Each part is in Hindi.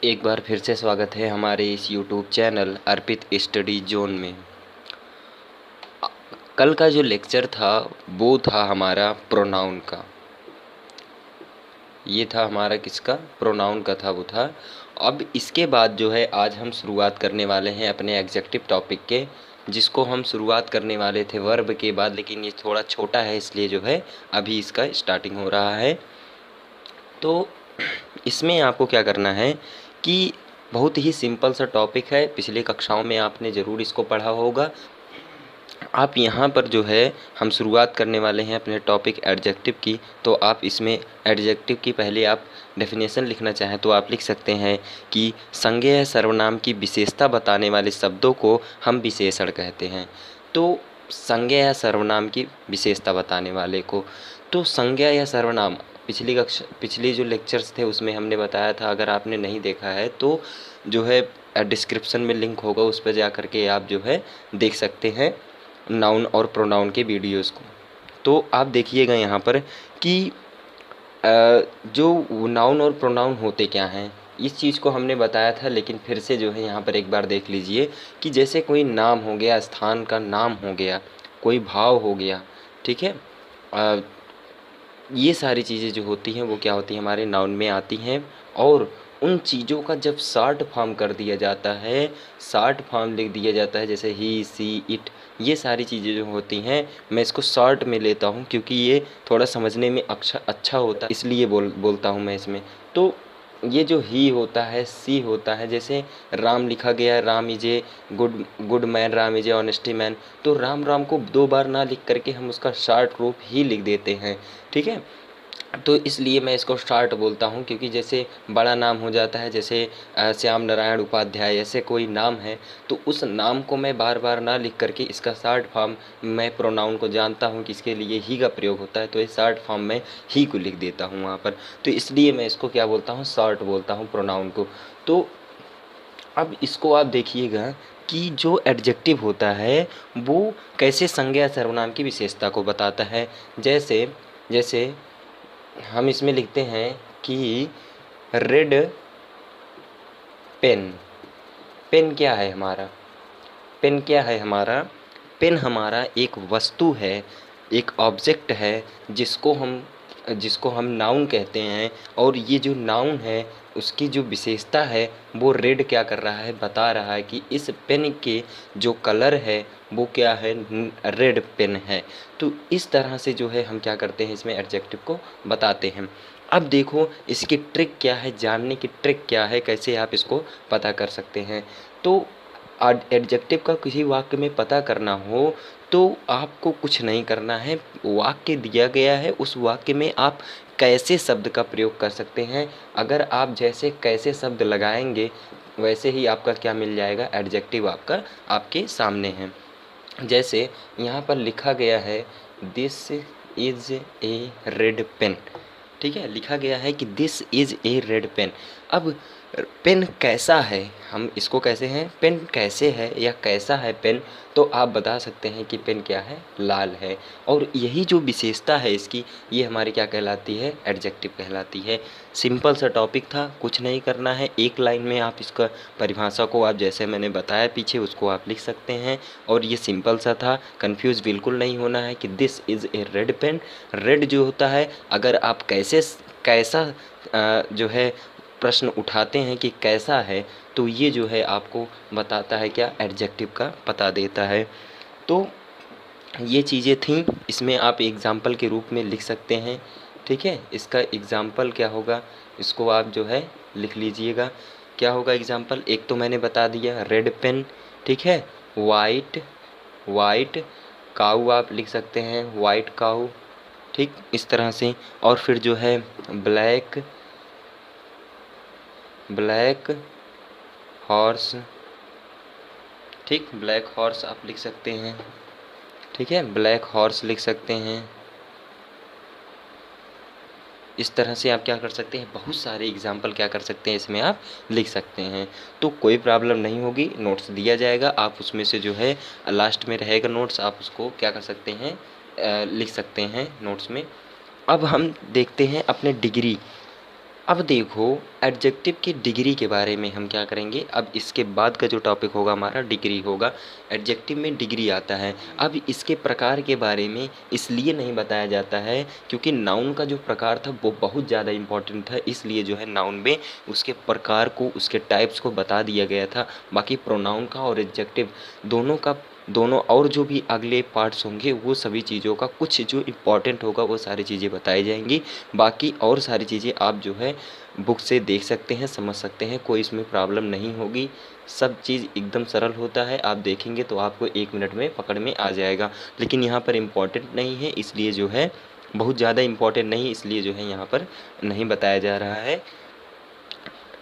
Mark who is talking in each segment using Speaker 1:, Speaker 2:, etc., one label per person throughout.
Speaker 1: एक बार फिर से स्वागत है हमारे इस यूट्यूब चैनल अर्पित स्टडी जोन में। कल का जो लेक्चर था वो था हमारा प्रोनाउन का। ये था हमारा किसका? प्रोनाउन का था, वो था। अब इसके बाद जो है आज हम शुरुआत करने वाले हैं अपने एग्जेक्टिव टॉपिक के, जिसको हम शुरुआत करने वाले थे वर्ब के बाद, लेकिन ये थोड़ा छोटा है इसलिए जो है अभी इसका स्टार्टिंग हो रहा है। तो इसमें आपको क्या करना है कि बहुत ही सिंपल सा टॉपिक है, पिछली कक्षाओं में आपने ज़रूर इसको पढ़ा होगा। आप यहाँ पर जो है हम शुरुआत करने वाले हैं अपने टॉपिक एडजेक्टिव की। तो आप इसमें एडजेक्टिव की पहले आप डेफिनेशन लिखना चाहें तो आप लिख सकते हैं कि संज्ञा या सर्वनाम की विशेषता बताने वाले शब्दों को हम विशेषण कहते हैं। तो संज्ञा या सर्वनाम की विशेषता बताने वाले को, तो संज्ञा या सर्वनाम पिछली जो लेक्चर्स थे उसमें हमने बताया था। अगर आपने नहीं देखा है तो जो है डिस्क्रिप्शन में लिंक होगा, उस पर जा कर के आप जो है देख सकते हैं नाउन और प्रोनाउन के वीडियोस को। तो आप देखिएगा यहाँ पर कि जो नाउन और प्रोनाउन होते क्या हैं, इस चीज़ को हमने बताया था, लेकिन फिर से जो है यहाँ पर एक बार देख लीजिए कि जैसे कोई नाम हो गया, स्थान का नाम हो गया, कोई भाव हो गया, ठीक है। ये सारी चीज़ें जो होती हैं वो क्या होती हैं, हमारे नाउन में आती हैं। और उन चीज़ों का जब शॉर्ट फॉर्म कर दिया जाता है, शॉर्ट फॉर्म लिख दिया जाता है, जैसे ही, सी, इट, ये सारी चीज़ें जो होती हैं मैं इसको शॉर्ट में लेता हूँ क्योंकि ये थोड़ा समझने में अच्छा होता है, इसलिए बोलता हूँ मैं इसमें। तो ये जो ही होता है, सी होता है, जैसे राम लिखा गया है, Ram is a good man, Ram is a honesty man, तो राम राम को 2 बार ना लिख करके हम उसका शॉर्ट रूप ही लिख देते हैं, ठीक है। तो इसलिए मैं इसको शॉर्ट बोलता हूँ, क्योंकि जैसे बड़ा नाम हो जाता है, जैसे श्याम नारायण उपाध्याय, ऐसे कोई नाम है, तो उस नाम को मैं बार बार ना लिख करके इसका शॉर्ट फॉर्म, मैं प्रोनाउन को जानता हूँ कि इसके लिए ही का प्रयोग होता है, तो इस शॉर्ट फॉर्म में ही को लिख देता हूँ वहाँ पर। तो इसलिए मैं इसको क्या बोलता हूँ, शॉर्ट बोलता हूँ प्रोनाउन को। तो अब इसको आप देखिएगा कि जो एडजेक्टिव होता है वो कैसे संज्ञा सर्वनाम की विशेषता को बताता है। जैसे जैसे हम इसमें लिखते हैं कि रेड पेन। पेन क्या है हमारा? पेन क्या है हमारा? पेन हमारा एक वस्तु है, एक ऑब्जेक्ट है, जिसको हम नाउन कहते हैं। और ये जो नाउन है उसकी जो विशेषता है वो रेड क्या कर रहा है, बता रहा है कि इस पेन के जो कलर है वो क्या है, रेड पेन है। तो इस तरह से जो है हम क्या करते हैं, इसमें एडजेक्टिव को बताते हैं। अब देखो इसकी ट्रिक क्या है, जानने की ट्रिक क्या है, कैसे आप इसको पता कर सकते हैं। तो एडजेक्टिव का किसी वाक्य में पता करना हो तो आपको कुछ नहीं करना है, वाक्य दिया गया है, उस वाक्य में आप कैसे शब्द का प्रयोग कर सकते हैं। अगर आप जैसे कैसे शब्द लगाएंगे वैसे ही आपका क्या मिल जाएगा, एडजेक्टिव आपका आपके सामने है। जैसे यहाँ पर लिखा गया है this is a red pen, ठीक है, लिखा गया है कि this is a red pen. अब पेन कैसा है, हम इसको कैसे हैं, पेन कैसे है या कैसा है पेन, तो आप बता सकते हैं कि पेन क्या है, लाल है। और यही जो विशेषता है इसकी, ये हमारी क्या कहलाती है, एडजेक्टिव कहलाती है। सिंपल सा टॉपिक था, कुछ नहीं करना है, एक लाइन में आप इसका परिभाषा को आप जैसे मैंने बताया पीछे उसको आप लिख सकते हैं। और ये सिंपल सा था, कंफ्यूज बिल्कुल नहीं होना है कि this is a red pen. Red जो होता है, अगर आप कैसा जो है प्रश्न उठाते हैं कि कैसा है, तो ये जो है आपको बताता है क्या, एडजेक्टिव का पता देता है। तो ये चीज़ें थीं, इसमें आप एग्ज़ाम्पल के रूप में लिख सकते हैं, ठीक है। इसका एग्ज़ाम्पल क्या होगा, इसको आप जो है लिख लीजिएगा। क्या होगा एग्ज़ाम्पल, एक तो मैंने बता दिया रेड पेन, ठीक है। वाइट वाइट काऊ आप लिख सकते हैं, वाइट काऊ, ठीक, इस तरह से। और फिर जो है ब्लैक हॉर्स, ठीक, ब्लैक हॉर्स आप लिख सकते हैं, ठीक है, ब्लैक हॉर्स लिख सकते हैं। इस तरह से आप क्या कर सकते हैं, बहुत सारे एग्जाम्पल क्या कर सकते हैं इसमें आप लिख सकते हैं। तो कोई प्रॉब्लम नहीं होगी, नोट्स दिया जाएगा, आप उसमें से जो है लास्ट में रहेगा नोट्स, आप उसको क्या कर सकते हैं, लिख सकते हैं नोट्स में। अब हम देखते हैं अपने डिग्री। अब देखो, एडजेक्टिव की डिग्री के बारे में हम क्या करेंगे, अब इसके बाद का जो टॉपिक होगा हमारा डिग्री होगा। एडजेक्टिव में डिग्री आता है। अब इसके प्रकार के बारे में इसलिए नहीं बताया जाता है क्योंकि नाउन का जो प्रकार था वो बहुत ज़्यादा इम्पोर्टेंट था, इसलिए जो है नाउन में उसके प्रकार को, उसके टाइप्स को बता दिया गया था। बाकी प्रोनाउन का और एडजेक्टिव दोनों और जो भी अगले पार्ट्स होंगे वो सभी चीज़ों का कुछ जो इम्पोर्टेंट होगा वो सारी चीज़ें बताई जाएंगी। बाकी और सारी चीज़ें आप जो है बुक से देख सकते हैं, समझ सकते हैं, कोई इसमें प्रॉब्लम नहीं होगी। सब चीज़ एकदम सरल होता है, आप देखेंगे तो आपको 1 मिनट में पकड़ में आ जाएगा। लेकिन यहाँ पर इम्पोर्टेंट नहीं है, इसलिए जो है बहुत ज़्यादा इम्पोर्टेंट नहीं, इसलिए जो है यहाँ पर नहीं बताया जा रहा है।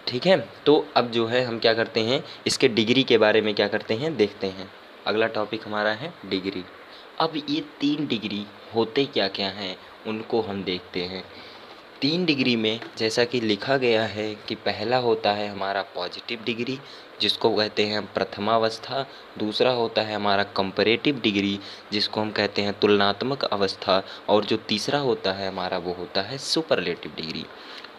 Speaker 1: ठीक है, तो अब जो है हम क्या करते हैं, इसके डिग्री के बारे में क्या करते हैं देखते हैं। अगला टॉपिक हमारा है डिग्री। अब ये 3 डिग्री होते क्या क्या हैं उनको हम देखते हैं। 3 डिग्री में जैसा कि लिखा गया है कि पहला होता है हमारा पॉजिटिव डिग्री जिसको कहते हैं प्रथमावस्था। दूसरा होता है हमारा कंपैरेटिव डिग्री जिसको हम कहते हैं तुलनात्मक अवस्था। और जो तीसरा होता है हमारा वो होता है सुपरलेटिव डिग्री।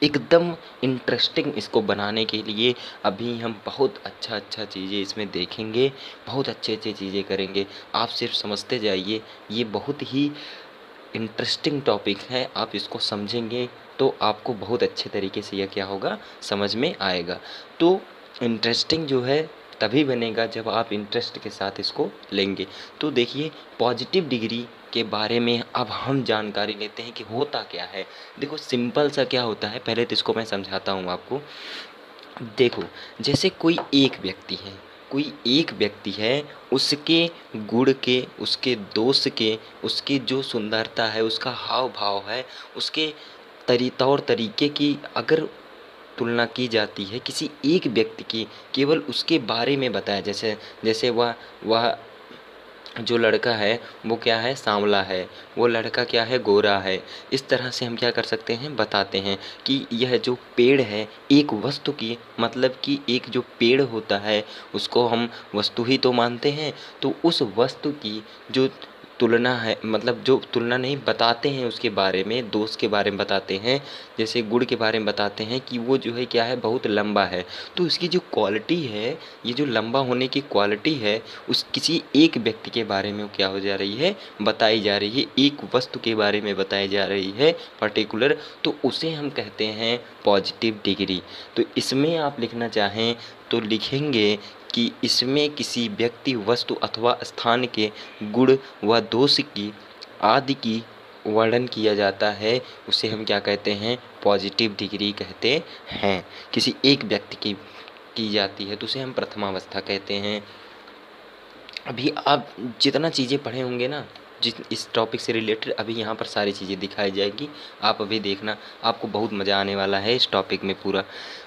Speaker 1: एकदम इंटरेस्टिंग इसको बनाने के लिए अभी हम बहुत अच्छा चीज़ें इसमें देखेंगे, बहुत अच्छे चीज़ें करेंगे। आप सिर्फ समझते जाइए, ये बहुत ही इंटरेस्टिंग टॉपिक है। आप इसको समझेंगे तो आपको बहुत अच्छे तरीके से यह क्या होगा समझ में आएगा। तो इंटरेस्टिंग जो है तभी बनेगा जब आप इंटरेस्ट के साथ इसको लेंगे। तो देखिए, पॉजिटिव डिग्री के बारे में अब हम जानकारी लेते हैं कि होता क्या है। देखो, सिंपल सा क्या होता है, पहले तो इसको मैं समझाता हूँ आपको। देखो, जैसे कोई एक व्यक्ति है, उसके गुण के, उसके दोष के, उसकी जो सुंदरता है, उसका हाव भाव है, उसके तौर तरीके की अगर तुलना की जाती है किसी एक व्यक्ति की, केवल उसके बारे में बताया, जैसे जैसे वह जो लड़का है वो क्या है, सांवला है, वो लड़का क्या है, गोरा है। इस तरह से हम क्या कर सकते हैं, बताते हैं कि यह जो पेड़ है, एक वस्तु की, मतलब कि एक जो पेड़ होता है उसको हम वस्तु ही तो मानते हैं। तो उस वस्तु की जो तुलना है, मतलब जो तुलना नहीं, बताते हैं उसके बारे में, दोस्त के बारे में बताते हैं। जैसे गुड़ के बारे में बताते हैं कि वो जो है क्या है, बहुत लंबा है। तो इसकी जो क्वालिटी है, ये जो लंबा होने की क्वालिटी है, उस किसी एक व्यक्ति के बारे में क्या हो जा रही है, बताई जा रही है, एक वस्तु के बारे में बताई जा रही है पर्टिकुलर। तो उसे हम कहते हैं पॉजिटिव डिग्री। तो इसमें आप लिखना चाहें तो लिखेंगे कि इसमें किसी व्यक्ति, वस्तु अथवा स्थान के गुण व दोष की आदि की वर्णन किया जाता है, उसे हम क्या कहते हैं, पॉजिटिव डिग्री कहते हैं। किसी एक व्यक्ति की जाती है तो उसे हम प्रथमावस्था कहते हैं। अभी आप जितना चीज़ें पढ़े होंगे ना, जिस इस टॉपिक से रिलेटेड, अभी यहाँ पर सारी चीज़ें दिखाई जाएगी। आप अभी देखना, आपको बहुत मज़ा आने वाला है इस टॉपिक में पूरा।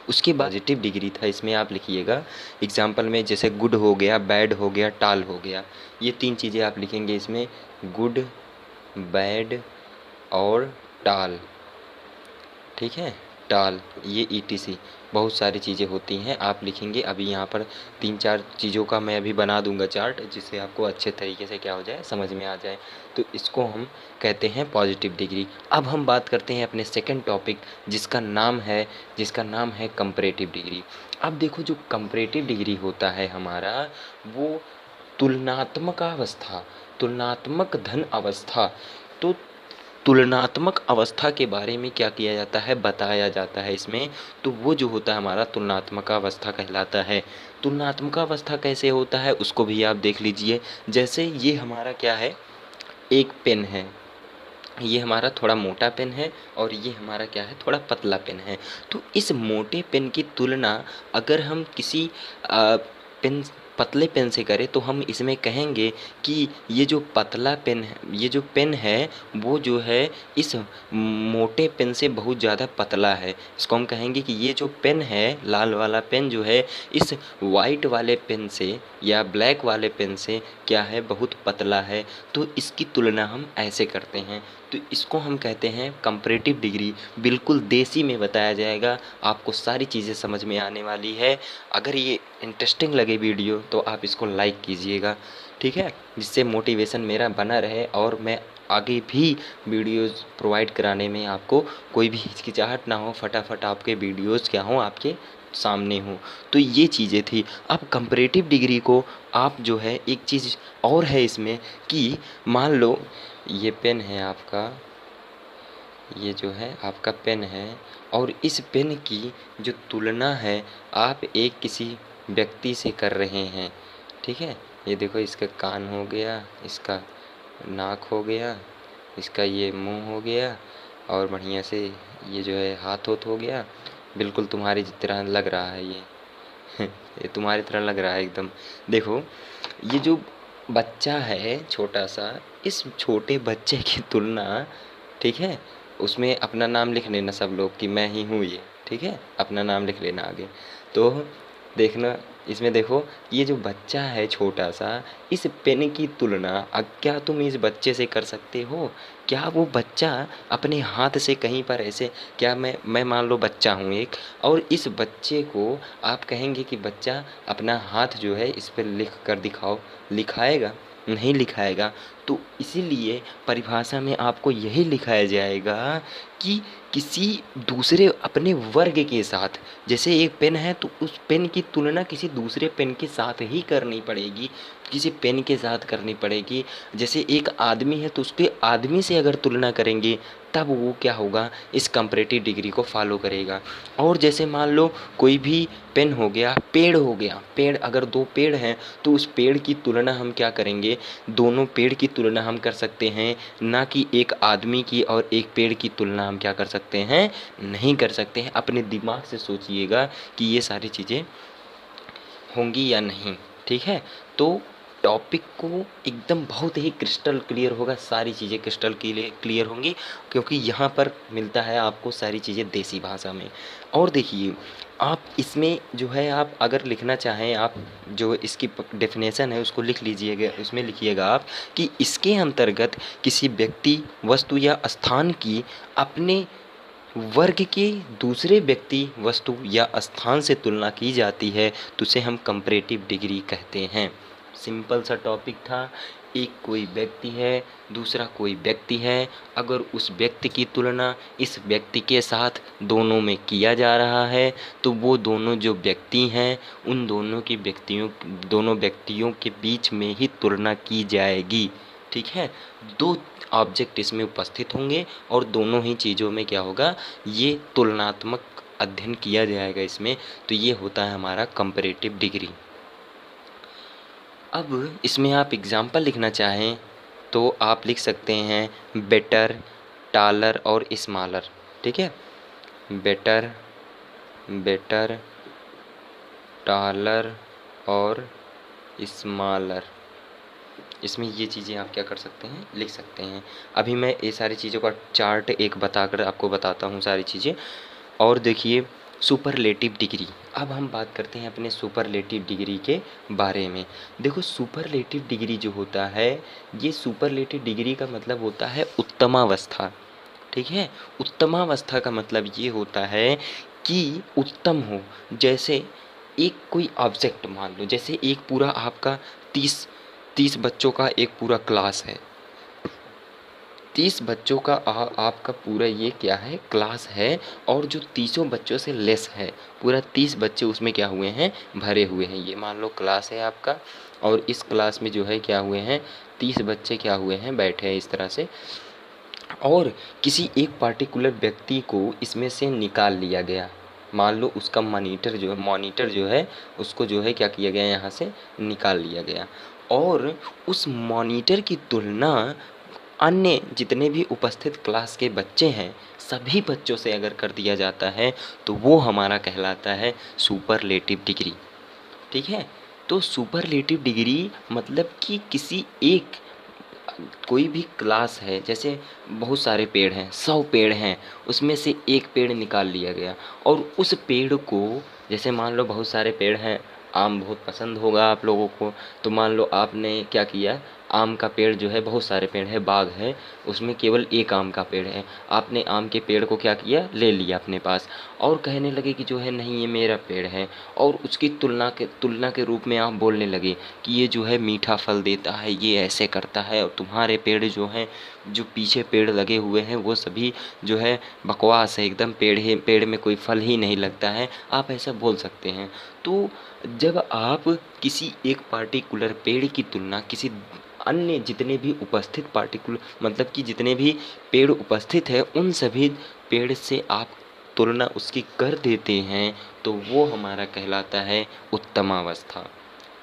Speaker 1: उसके बाद पॉजिटिव डिग्री था, इसमें आप लिखिएगा एग्जाम्पल में, जैसे गुड हो गया, बैड हो गया, टाल हो गया। ये 3 चीज़ें आप लिखेंगे इसमें, गुड, बैड और टाल। ठीक है, टाल, ये ETC बहुत सारी चीज़ें होती हैं, आप लिखेंगे। अभी यहाँ पर 3-4 चीज़ों का मैं अभी बना दूंगा चार्ट, जिससे आपको अच्छे तरीके से क्या हो जाए, समझ में आ जाए। तो इसको हम कहते हैं पॉजिटिव डिग्री। अब हम बात करते हैं अपने सेकंड टॉपिक, जिसका नाम है कंपैरेटिव डिग्री। अब देखो, जो कंपैरेटिव डिग्री होता है हमारा, वो तुलनात्मक अवस्था, तुलनात्मक धन अवस्था। तो तुलनात्मक अवस्था के बारे में क्या किया जाता है, बताया जाता है इसमें। तो वो जो होता है हमारा तुलनात्मक अवस्था कहलाता है। तुलनात्मक अवस्था कैसे होता है उसको भी आप देख लीजिए। जैसे ये हमारा क्या है, एक पेन है, ये हमारा थोड़ा मोटा पेन है और ये हमारा क्या है, थोड़ा पतला पेन है। तो इस मोटे पेन की तुलना अगर हम किसी पेन, पतले पेन से करें तो हम इसमें कहेंगे कि ये जो पतला पेन है, ये जो पेन है वो जो है इस मोटे पेन से बहुत ज़्यादा पतला है। इसको हम कहेंगे कि ये जो पेन है, लाल वाला पेन जो है, इस वाइट वाले पेन से या ब्लैक वाले पेन से क्या है, बहुत पतला है। तो इसकी तुलना हम ऐसे करते हैं। तो इसको हम कहते हैं कंपैरेटिव डिग्री। बिल्कुल देसी में बताया जाएगा, आपको सारी चीज़ें समझ में आने वाली है। अगर ये इंटरेस्टिंग लगे वीडियो तो आप इसको लाइक कीजिएगा, ठीक है, जिससे मोटिवेशन मेरा बना रहे और मैं आगे भी वीडियोस प्रोवाइड कराने में आपको कोई भी हिचकिचाहट ना हो, फटाफट आपके वीडियोस क्या हों, आपके सामने हों। तो ये चीज़ें थी। अब कंपैरेटिव डिग्री को आप जो है एक चीज़ और है इसमें कि मान लो ये पेन है आपका, ये जो है आपका पेन है, और इस पेन की जो तुलना है आप एक किसी व्यक्ति से कर रहे हैं, ठीक है। ये देखो, इसका कान हो गया, इसका नाक हो गया, इसका ये मुंह हो गया, और बढ़िया से ये जो है हाथ होत हो गया। बिल्कुल तुम्हारी तरह लग रहा है ये ये तुम्हारी तरह लग रहा है एकदम। देखो, ये जो बच्चा है छोटा सा, इस छोटे बच्चे की तुलना, ठीक है, उसमें अपना नाम लिख लेना सब लोग कि मैं ही हूँ ये, ठीक है, अपना नाम लिख लेना आगे। तो देखना, इसमें देखो, ये जो बच्चा है छोटा सा, इस पेन की तुलना क्या तुम इस बच्चे से कर सकते हो? क्या वो बच्चा अपने हाथ से कहीं पर ऐसे, क्या मैं मान लो बच्चा हूँ एक, और इस बच्चे को आप कहेंगे कि बच्चा अपना हाथ जो है इस पर लिख कर दिखाओ, लिखाएगा? नहीं लिखाएगा। तो इसीलिए परिभाषा में आपको यही लिखाया जाएगा कि किसी दूसरे अपने वर्ग के साथ, जैसे एक पेन है तो उस पेन की तुलना किसी दूसरे पेन के साथ ही करनी पड़ेगी, किसी पेन के साथ करनी पड़ेगी। जैसे एक आदमी है तो उसके आदमी से अगर तुलना करेंगे तब वो क्या होगा, इस कंपैरेटिव डिग्री को फॉलो करेगा। और जैसे मान लो कोई भी पेन हो गया, पेड़ हो गया, पेड़ अगर दो पेड़ हैं तो उस पेड़ की तुलना हम क्या करेंगे, दोनों पेड़ की तुलना हम कर सकते हैं, ना कि एक आदमी की और एक पेड़ की तुलना हम क्या कर सकते हैं, नहीं कर सकते हैं। अपने दिमाग से सोचिएगा कि ये सारी चीज़ें होंगी या नहीं, ठीक है। तो टॉपिक को एकदम बहुत ही क्रिस्टल क्लियर होगा, सारी चीज़ें क्रिस्टल क्लियर होंगी, क्योंकि यहाँ पर मिलता है आपको सारी चीज़ें देसी भाषा में। और देखिए, आप इसमें जो है, आप अगर लिखना चाहें, आप जो इसकी डेफिनेशन है उसको लिख लीजिएगा, उसमें लिखिएगा आप कि इसके अंतर्गत किसी व्यक्ति, वस्तु या स्थान की अपने वर्ग के दूसरे व्यक्ति, वस्तु या स्थान से तुलना की जाती है तो उसे हम कंपैरेटिव डिग्री कहते हैं। सिंपल सा टॉपिक था। एक कोई व्यक्ति है, दूसरा कोई व्यक्ति है, अगर उस व्यक्ति की तुलना इस व्यक्ति के साथ दोनों में किया जा रहा है तो वो दोनों जो व्यक्ति हैं उन दोनों व्यक्तियों के बीच में ही तुलना की जाएगी, ठीक है। दो ऑब्जेक्ट इसमें उपस्थित होंगे और दोनों ही चीज़ों में क्या होगा, ये तुलनात्मक अध्ययन किया जाएगा इसमें। तो ये होता है हमारा कंपैरेटिव डिग्री। अब इसमें आप एग्जाम्पल लिखना चाहें तो आप लिख सकते हैं बेटर, टालर और स्मॉलर, ठीक है। बेटर, बेटर, टालर और स्मॉलर, इसमें ये चीज़ें आप क्या कर सकते हैं, लिख सकते हैं। अभी मैं ये सारी चीज़ों का चार्ट एक बताकर आपको बताता हूँ सारी चीज़ें। और देखिए, सुपरलेटिव डिग्री। अब हम बात करते हैं अपने सुपरलेटिव डिग्री के बारे में। देखो, सुपरलेटिव डिग्री जो होता है, ये सुपरलेटिव डिग्री का मतलब होता है उत्तमावस्था, ठीक है। उत्तमावस्था का मतलब ये होता है कि उत्तम हो। जैसे एक कोई ऑब्जेक्ट मान लो, जैसे एक पूरा आपका 30 बच्चों का एक पूरा क्लास है, 30 बच्चों का आपका पूरा ये क्या है, क्लास है, और जो 30 बच्चों से लेस है, पूरा 30 बच्चे उसमें क्या हुए हैं, भरे हुए हैं। ये मान लो क्लास है आपका, और इस क्लास में जो है क्या हुए हैं, 30 बच्चे क्या हुए हैं, बैठे हैं इस तरह से। और किसी एक पार्टिकुलर व्यक्ति को इसमें से निकाल लिया गया, मान लो उसका मॉनिटर जो है उसको जो है क्या किया गया, यहाँ से निकाल लिया गया, और उस मॉनिटर की तुलना अन्य जितने भी उपस्थित क्लास के बच्चे हैं सभी बच्चों से अगर कर दिया जाता है तो वो हमारा कहलाता है सुपरलेटिव डिग्री, ठीक है। तो सुपरलेटिव डिग्री मतलब कि किसी एक, कोई भी क्लास है, जैसे बहुत सारे पेड़ हैं, 100 पेड़ हैं, उसमें से एक पेड़ निकाल लिया गया, और उस पेड़ को, जैसे मान लो बहुत सारे पेड़ हैं, आम बहुत पसंद होगा आप लोगों को, तो मान लो आपने क्या किया, आम का पेड़ जो है, बहुत सारे पेड़ है, बाग है, उसमें केवल एक आम का पेड़ है। आपने आम के पेड़ को क्या किया, ले लिया अपने पास, और कहने लगे कि जो है नहीं ये मेरा पेड़ है, और उसकी तुलना के रूप में आप बोलने लगे कि ये जो है मीठा फल देता है, ये ऐसे करता है, और तुम्हारे पेड़ जो हैं, जो पीछे पेड़ लगे हुए हैं, वो सभी जो है बकवास है एकदम, पेड़ में कोई फल ही नहीं लगता है, आप ऐसा बोल सकते हैं। तो जब आप किसी एक पार्टिकुलर पेड़ की तुलना किसी अन्य जितने भी उपस्थित पार्टिकुलर मतलब कि जितने भी पेड़ उपस्थित है उन सभी पेड़ से आप तुलना उसकी कर देते हैं, तो वो हमारा कहलाता है उत्तमावस्था।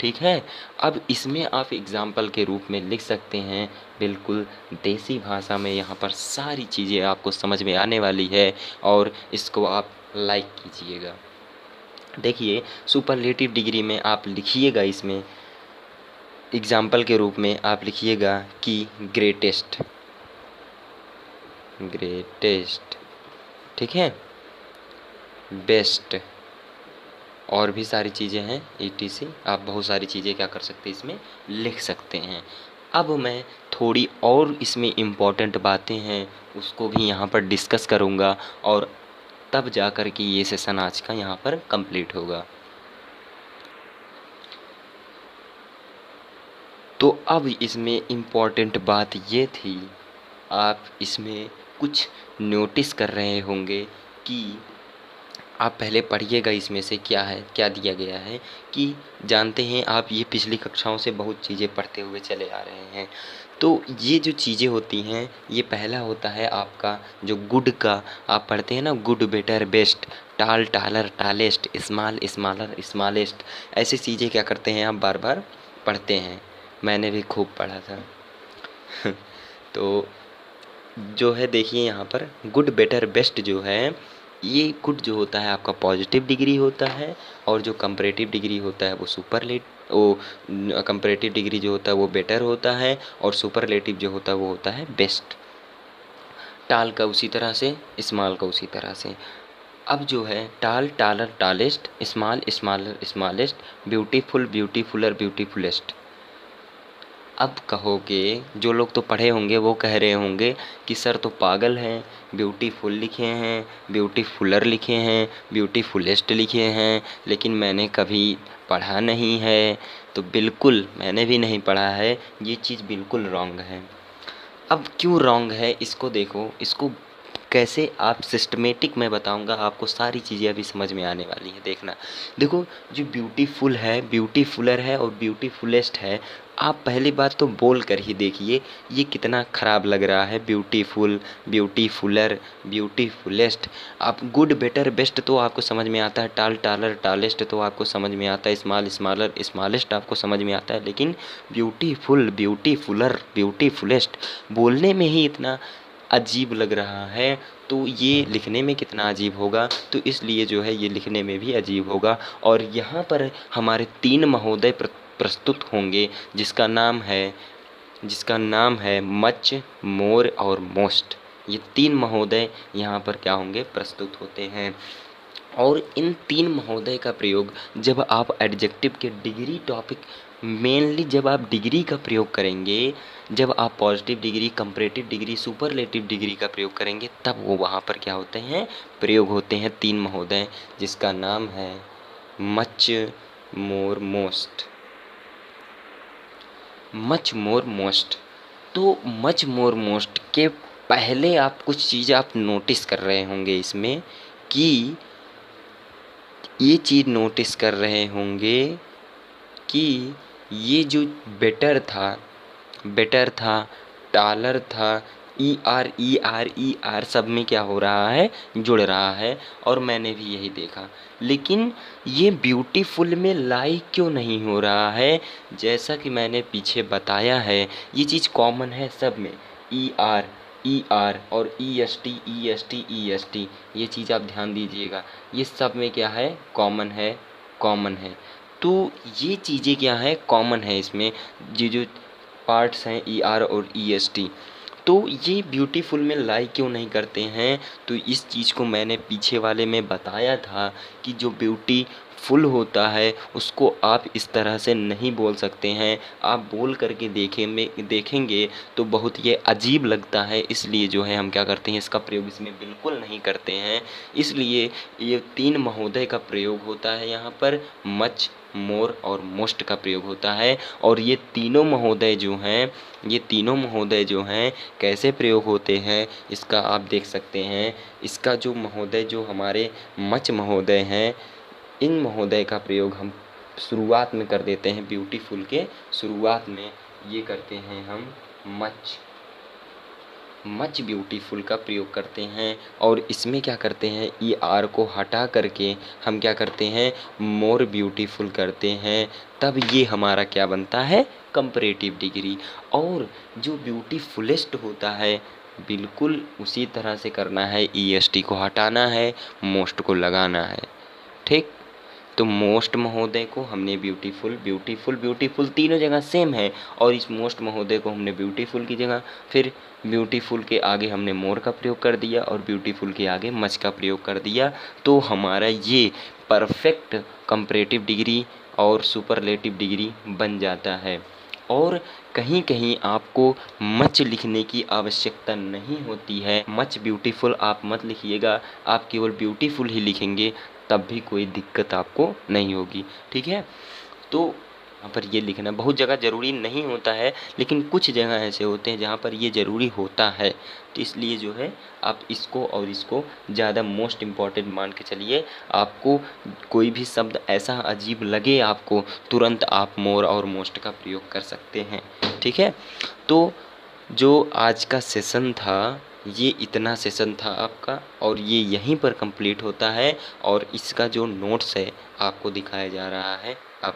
Speaker 1: ठीक है। अब इसमें आप एग्ज़ाम्पल के रूप में लिख सकते हैं, बिल्कुल देसी भाषा में, यहाँ पर सारी चीज़ें आपको समझ में आने वाली है, और इसको आप लाइक कीजिएगा। देखिए, सुपरलेटिव डिग्री में आप लिखिएगा, इसमें एग्ज़ाम्पल के रूप में आप लिखिएगा कि ग्रेटेस्ट, ठीक है, बेस्ट, और भी सारी चीज़ें हैं ETC, आप बहुत सारी चीज़ें क्या कर सकते हैं, इसमें लिख सकते हैं। अब मैं थोड़ी और इसमें इम्पॉर्टेंट बातें हैं उसको भी यहाँ पर डिस्कस करूँगा, और तब जा कर के ये सेशन आज का यहाँ पर कंप्लीट होगा। तो अब इसमें इम्पॉर्टेंट बात ये थी, आप इसमें कुछ नोटिस कर रहे होंगे कि आप पहले पढ़िएगा इसमें से क्या है, क्या दिया गया है कि जानते हैं आप, ये पिछली कक्षाओं से बहुत चीज़ें पढ़ते हुए चले आ रहे हैं। तो ये जो चीज़ें होती हैं, ये पहला होता है आपका जो गुड का आप पढ़ते हैं ना, गुड बेटर बेस्ट, टाल taller tallest, small smaller smallest, ऐसी चीज़ें क्या करते हैं आप बार बार पढ़ते हैं, मैंने भी खूब पढ़ा था। तो जो है देखिए यहाँ पर गुड बेटर बेस्ट जो है, ये गुड जो होता है आपका पॉजिटिव डिग्री होता है, और जो कंपैरेटिव डिग्री होता है वो कंपैरेटिव डिग्री जो होता है वो बेटर होता है, और सुपरलेटिव जो होता है वो होता है बेस्ट। टाल का उसी तरह से, स्मॉल का उसी तरह से। अब जो है tall taller tallest, small smaller smallest, beautiful beautifuller beautifullest. अब कहोगे, जो लोग तो पढ़े होंगे वो कह रहे होंगे कि सर तो पागल हैं, ब्यूटीफुल लिखे हैं, ब्यूटीफुलर लिखे हैं, ब्यूटीफुलेस्ट लिखे हैं, लेकिन मैंने कभी पढ़ा नहीं है। तो बिल्कुल मैंने भी नहीं पढ़ा है, ये चीज़ बिल्कुल रॉन्ग है। अब क्यों रॉन्ग है इसको देखो, इसको कैसे आप सिस्टमेटिक मैं बताऊंगा आपको, सारी चीज़ें अभी समझ में आने वाली है, देखना। देखो, जो ब्यूटीफुल है, ब्यूटीफुलर है और ब्यूटीफुलेस्ट है, आप पहली बात तो बोल कर ही देखिए ये कितना ख़राब लग रहा है, ब्यूटीफुल, ब्यूटीफुलर, ब्यूटीफुलेस्ट। आप गुड बेटर बेस्ट तो आपको समझ में आता है, टाल टालर टालेस्ट तो आपको समझ में आता है, स्मॉल स्मॉलर स्मॉलेस्ट आपको समझ में आता है, लेकिन ब्यूटीफुल, ब्यूटीफुलर, ब्यूटीफुलेस्ट बोलने में ही इतना अजीब लग रहा है, तो ये लिखने में कितना अजीब होगा। तो इसलिए जो है ये लिखने में भी अजीब होगा। और यहाँ पर हमारे 3 महोदय प्रस्तुत होंगे, जिसका नाम है मच, मोर और मोस्ट। ये 3 महोदय यहाँ पर क्या होंगे, प्रस्तुत होते हैं। और इन 3 महोदय का प्रयोग जब आप एडजेक्टिव के डिग्री टॉपिक, मेनली जब आप डिग्री का प्रयोग करेंगे, जब आप positive degree, comparative degree, superlative degree का प्रयोग करेंगे, तब वो वहाँ पर क्या होते हैं, प्रयोग होते हैं 3 महोदय, जिसका नाम है मच, मोर, मोस्ट। Much more most. तो मच मोर मोस्ट के पहले आप कुछ चीज़ आप नोटिस कर रहे होंगे इसमें, कि ये चीज़ नोटिस कर रहे होंगे कि ये जो बेटर था, टालर था, ई आर सब में क्या हो रहा है, जुड़ रहा है। और मैंने भी यही देखा, लेकिन ये ब्यूटीफुल में लाइक क्यों नहीं हो रहा है, जैसा कि मैंने पीछे बताया है, ये चीज़ कॉमन है सब में, ई आर और ई एस टी, ये चीज़ आप ध्यान दीजिएगा, ये सब में क्या है, कॉमन है। तो ये चीज़ें क्या है, कॉमन है इसमें, ये जो पार्ट्स हैं ER और EST। तो ये ब्यूटीफुल में लाइक क्यों नहीं करते हैं, तो इस चीज़ को मैंने पीछे वाले में बताया था कि जो फुल होता है उसको आप इस तरह से नहीं बोल सकते हैं। आप बोल करके देखेंगे तो बहुत ये अजीब लगता है, इसलिए जो है हम क्या करते हैं, इसका प्रयोग इसमें बिल्कुल नहीं करते हैं। इसलिए ये 3 महोदय का प्रयोग होता है यहाँ पर, मच, मोर और मोस्ट का प्रयोग होता है। और ये तीनों महोदय जो हैं कैसे प्रयोग होते हैं इसका आप देख सकते हैं। इसका जो महोदय जो हमारे मच महोदय हैं, इन महोदय का प्रयोग हम शुरुआत में कर देते हैं। ब्यूटीफुल के शुरुआत में ये करते हैं हम मच ब्यूटीफुल का प्रयोग करते हैं। और इसमें क्या करते हैं, ई आर को हटा करके हम क्या करते हैं, मोर ब्यूटीफुल करते हैं। तब ये हमारा क्या बनता है, कंपैरेटिव डिग्री। और जो ब्यूटीफुलेस्ट होता है बिल्कुल उसी तरह से करना है, ई एस टी को हटाना है, मोस्ट को लगाना है। ठीक, तो मोस्ट महोदय को हमने ब्यूटीफुल तीनों जगह सेम है, और इस मोस्ट महोदय को हमने ब्यूटीफुल की जगह, फिर ब्यूटीफुल के आगे हमने मोर का प्रयोग कर दिया और ब्यूटीफुल के आगे मच का प्रयोग कर दिया। तो हमारा ये परफेक्ट कंपैरेटिव डिग्री और सुपरलेटिव डिग्री बन जाता है। और कहीं कहीं आपको मच लिखने की आवश्यकता नहीं होती है। मच ब्यूटीफुल आप मत लिखिएगा, आप केवल ब्यूटीफुल ही लिखेंगे, तब भी कोई दिक्कत आपको नहीं होगी। ठीक है, तो यहाँ पर ये लिखना बहुत जगह ज़रूरी नहीं होता है, लेकिन कुछ जगह ऐसे होते हैं जहाँ पर ये ज़रूरी होता है। तो इसलिए जो है आप इसको और इसको ज़्यादा मोस्ट इम्पॉर्टेंट मान के चलिए। आपको कोई भी शब्द ऐसा अजीब लगे आपको, तुरंत आप मोर और मोस्ट का प्रयोग कर सकते हैं। ठीक है, तो जो आज का सेशन था ये इतना सेशन था आपका, और ये यहीं पर कंप्लीट होता है। और इसका जो नोट्स है आपको दिखाया जा रहा है। अब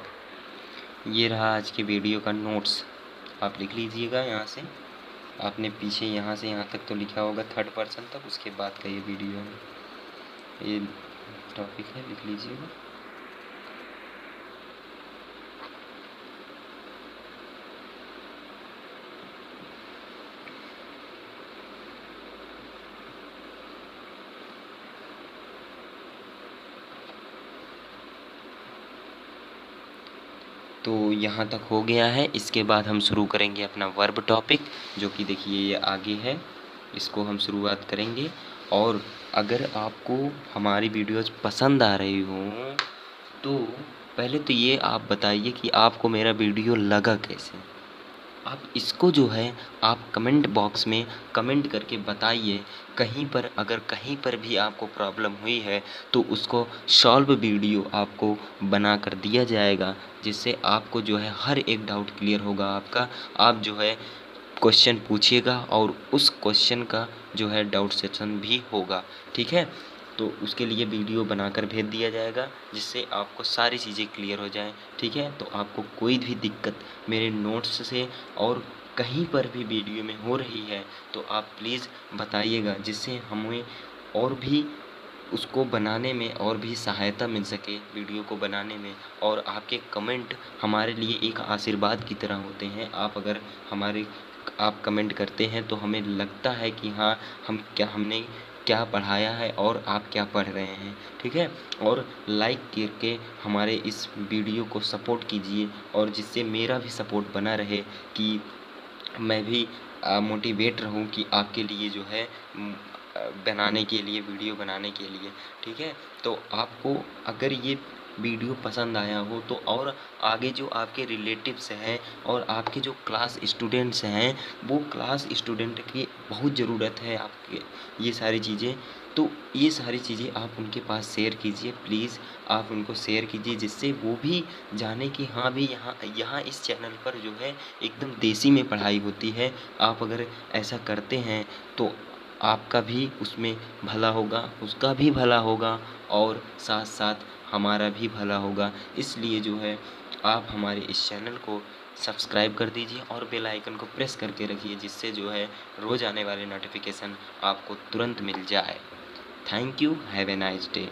Speaker 1: ये रहा आज की वीडियो का नोट्स, आप लिख लीजिएगा। यहाँ से आपने पीछे यहाँ से यहाँ तक तो लिखा होगा 3rd पर्सन तक, उसके बाद का ये वीडियो है, ये टॉपिक है, लिख लीजिएगा। तो यहाँ तक हो गया है। इसके बाद हम शुरू करेंगे अपना वर्ब टॉपिक, जो कि देखिए ये आगे है, इसको हम शुरुआत करेंगे। और अगर आपको हमारी वीडियोज़ पसंद आ रही हों तो पहले तो ये आप बताइए कि आपको मेरा वीडियो लगा कैसे। आप इसको जो है आप कमेंट बॉक्स में कमेंट करके बताइए। अगर कहीं पर भी आपको प्रॉब्लम हुई है तो उसको सॉल्व वीडियो आपको बना कर दिया जाएगा, जिससे आपको जो है हर एक डाउट क्लियर होगा आपका। आप जो है क्वेश्चन पूछिएगा और उस क्वेश्चन का जो है डाउट सेक्शन भी होगा। ठीक है, तो उसके लिए वीडियो बनाकर भेज दिया जाएगा, जिससे आपको सारी चीज़ें क्लियर हो जाएं। ठीक है, तो आपको कोई भी दिक्कत मेरे नोट्स से और कहीं पर भी वीडियो में हो रही है तो आप प्लीज़ बताइएगा, जिससे हमें और भी उसको बनाने में और भी सहायता मिल सके वीडियो को बनाने में। और आपके कमेंट हमारे लिए एक आशीर्वाद की तरह होते हैं। आप कमेंट करते हैं तो हमें लगता है कि हाँ, हमने क्या पढ़ाया है और आप क्या पढ़ रहे हैं। ठीक है, और लाइक करके हमारे इस वीडियो को सपोर्ट कीजिए, और जिससे मेरा भी सपोर्ट बना रहे कि मैं भी मोटिवेट रहूं कि आपके लिए जो है बनाने के लिए, वीडियो बनाने के लिए। ठीक है, तो आपको अगर ये वीडियो पसंद आया हो तो और आगे जो आपके रिलेटिव्स हैं और आपके जो क्लास स्टूडेंट्स हैं, वो क्लास स्टूडेंट की बहुत ज़रूरत है आपके ये सारी चीज़ें। तो ये सारी चीज़ें आप उनके पास शेयर कीजिए, प्लीज़ आप उनको शेयर कीजिए, जिससे वो भी जाने कि हाँ भी यहाँ इस चैनल पर जो है एकदम देसी में पढ़ाई होती है। आप अगर ऐसा करते हैं तो आपका भी उसमें भला होगा, उसका भी भला होगा, और साथ साथ हमारा भी भला होगा। इसलिए जो है आप हमारे इस चैनल को सब्सक्राइब कर दीजिए और बेल आइकन को प्रेस करके रखिए, जिससे जो है रोज़ आने वाले नोटिफिकेशन आपको तुरंत मिल जाए। Thank you, have a nice day.